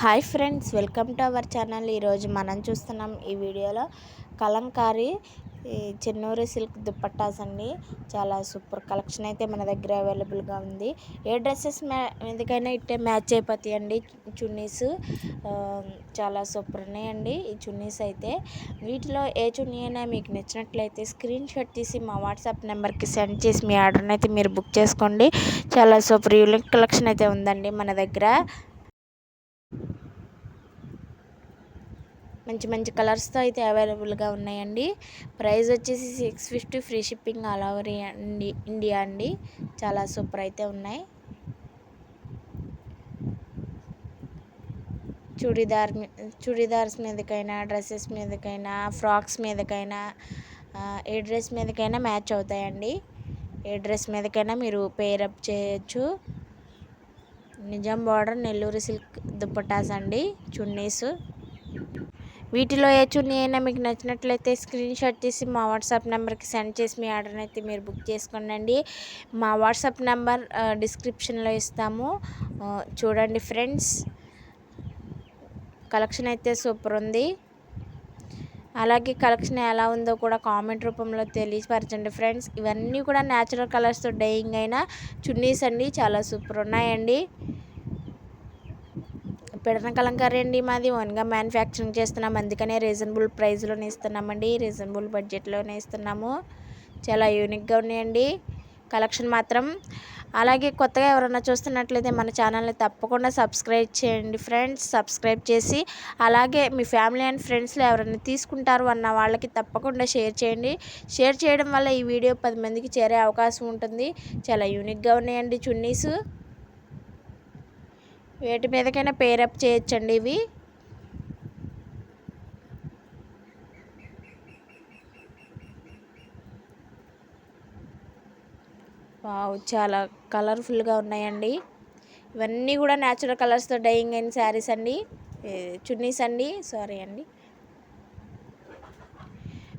Hi friends, welcome to our channel. ఈరోజు మనం చూస్తున్నాం ఈ వీడియోలో కలంకారీ చెన్నూరి సిల్క్ దుప్పట్టాస్ అండి. చాలా సూపర్ కలెక్షన్ అయితే మన దగ్గర అవైలబుల్గా ఉంది. ఏ డ్రెస్సెస్ ఎందుకైనా ఇట్టే మ్యాచ్ అయిపోతాయండి. చున్నీస్ చాలా సూపర్ ఉన్నాయండి ఈ చున్నీస్ అయితే. వీటిలో ఏ చున్నీ అయినా మీకు నచ్చినట్లయితే స్క్రీన్ షాట్ తీసి మా వాట్సాప్ నెంబర్కి సెండ్ చేసి మీ ఆర్డర్ని అయితే మీరు బుక్ చేసుకోండి. చాలా సూపర్ యూనిక్ కలెక్షన్ అయితే ఉందండి మన దగ్గర. మంచి మంచి కలర్స్తో అయితే అవైలబుల్గా ఉన్నాయండి. ప్రైస్ వచ్చేసి 650, free shipping all over India అండి. చాలా సూపర్ అయితే ఉన్నాయి. చూడీదార్స్ మీదకైనా, డ్రెస్సెస్ మీదకైనా, ఫ్రాక్స్ మీదకైనా, ఏ డ్రెస్ మీదకైనా మ్యాచ్ అవుతాయండి. ఏ డ్రెస్ మీదకైనా మీరు పేరప్ చేయొచ్చు. నిజాం బార్డర్ నెల్లూరు సిల్క్ దుప్పటాస్ అండి చున్నీస్. వీటిలో ఏ చున్నీ అయినా మీకు నచ్చినట్లయితే స్క్రీన్ షాట్ తీసి మా వాట్సాప్ నెంబర్కి సెండ్ చేసి మీ ఆర్డర్ని అయితే మీరు బుక్ చేసుకోండి. మా వాట్సాప్ నెంబర్ డిస్క్రిప్షన్లో ఇస్తాము, చూడండి ఫ్రెండ్స్. కలెక్షన్ అయితే సూపర్ ఉంది. అలాగే కలెక్షన్ ఎలా ఉందో కూడా కామెంట్ రూపంలో తెలియపరచండి ఫ్రెండ్స్. ఇవన్నీ కూడా న్యాచురల్ కలర్స్తో డైయింగ్ అయిన చున్నీస్ అండి. చాలా సూపర్ ఉన్నాయండి. పెడన కలంకారీ అండి మాది. ఓన్గా మ్యానుఫ్యాక్చరింగ్ చేస్తున్నాం, అందుకనే రీజనబుల్ ప్రైస్లోనే ఇస్తున్నామండి. రీజనబుల్ బడ్జెట్లోనే ఇస్తున్నాము. చాలా యూనిక్గా ఉన్నాయండి కలెక్షన్ మాత్రం. అలాగే కొత్తగా ఎవరైనా చూస్తున్నట్లయితే మన ఛానల్ని తప్పకుండా సబ్స్క్రైబ్ చేయండి ఫ్రెండ్స్. సబ్స్క్రైబ్ చేసి అలాగే మీ ఫ్యామిలీ అండ్ ఫ్రెండ్స్లో ఎవరైనా తీసుకుంటారు అన్న వాళ్ళకి తప్పకుండా షేర్ చేయండి. షేర్ చేయడం వల్ల ఈ వీడియో 10 మందికి చేరే అవకాశం ఉంటుంది. చాలా యూనిక్గా ఉన్నాయండి చున్నీస్. వేటి మీదకైనా పేరప్ చేయొచ్చండి ఇవి. వావ్, చాలా కలర్ఫుల్గా ఉన్నాయండి. ఇవన్నీ కూడా న్యాచురల్ కలర్స్తో డైయింగ్ అయిన శారీస్ అండి, చున్నీస్ అండి. సారీ అండి.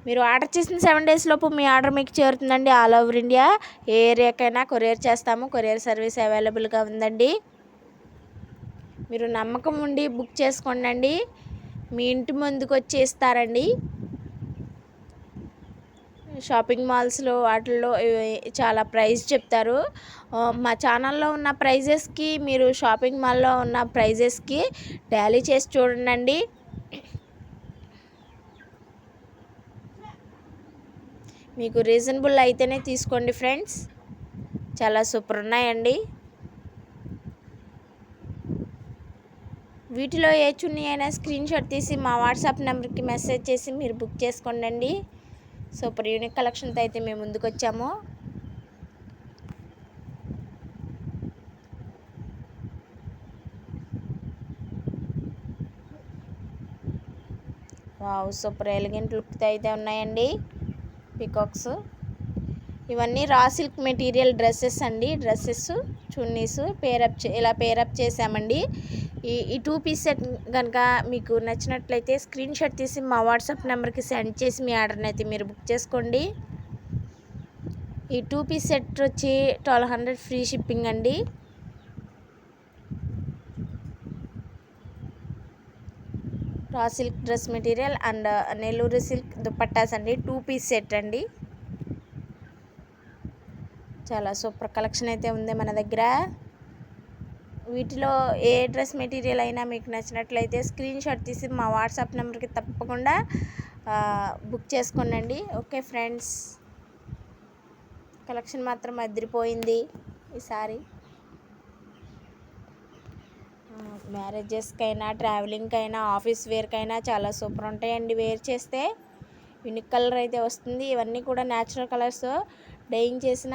మీరు ఆర్డర్ చేసిన 7 days లోపు మీ ఆర్డర్ మీకు చేరుతుందండి. ఆల్ ఓవర్ ఇండియా ఏ ఏరియాకైనా కొరియర్ చేస్తాము. కొరియర్ సర్వీస్ అవైలబుల్గా ఉందండి. మీరు నమ్మకం ఉండి బుక్ చేసుకోండి. మీ ఇంటి ముందుకు వచ్చి ఇస్తారండి. షాపింగ్ మాల్స్లో వాటిల్లో చాలా ప్రైస్ చెప్తారు. మా ఛానల్లో ఉన్న ప్రైజెస్కి మీరు షాపింగ్ మాల్లో ఉన్న ప్రైజెస్కి టాలీ చేసి చూడండి. మీకు రీజనబుల్ అయితేనే తీసుకోండి ఫ్రెండ్స్. చాలా సూపర్ ఉన్నాయండి. వీటిలో ఏ చున్నీ అయినా స్క్రీన్ షాట్ తీసి మా వాట్సాప్ నెంబర్కి మెసేజ్ చేసి మీరు బుక్ చేసుకోండి. సూపర్ యూనిక్ కలెక్షన్తో అయితే మేము ముందుకు వచ్చాము. వావ్, సూపర్ ఎలిగెంట్ లుక్తో అయితే ఉన్నాయండి పికాక్స్. ఇవన్నీ రా సిల్క్ మెటీరియల్ డ్రెస్సెస్ అండి. డ్రెస్సెస్, చున్నీస్ ఇలా పేరప్ చేసామండి. ఈ 2 పీస్ సెట్ కనుక మీకు నచ్చినట్లయితే స్క్రీన్ షాట్ తీసి మా వాట్సాప్ నెంబర్కి సెండ్ చేసి మీ ఆర్డర్ని అయితే మీరు బుక్ చేసుకోండి. ఈ 2 పీస్ సెట్ వచ్చి 1200 ఫ్రీ షిప్పింగ్ అండి. Raw silk dress material and Nellore silk dupattas అండి. 2 పీస్ సెట్ అండి. చాలా సూపర్ కలెక్షన్ అయితే ఉంది మన దగ్గర. వీటిలో ఏ డ్రెస్ మెటీరియల్ అయినా మీకు నచ్చినట్లయితే స్క్రీన్ షాట్ తీసి మా వాట్సాప్ నెంబర్కి తప్పకుండా బుక్ చేసుకోండి. ఓకే ఫ్రెండ్స్, కలెక్షన్ మాత్రం అదిరిపోయింది ఈసారి. మ్యారేజెస్కైనా, ట్రావెలింగ్కైనా, ఆఫీస్ వేర్కైనా చాలా సూపర్ ఉంటాయండి. వేర్ చేస్తే యూనిక్ కలర్ అయితే వస్తుంది. ఇవన్నీ కూడా న్యాచురల్ కలర్స్ డైయింగ్ చేసిన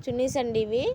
చున్నీస్ అండి ఇవి.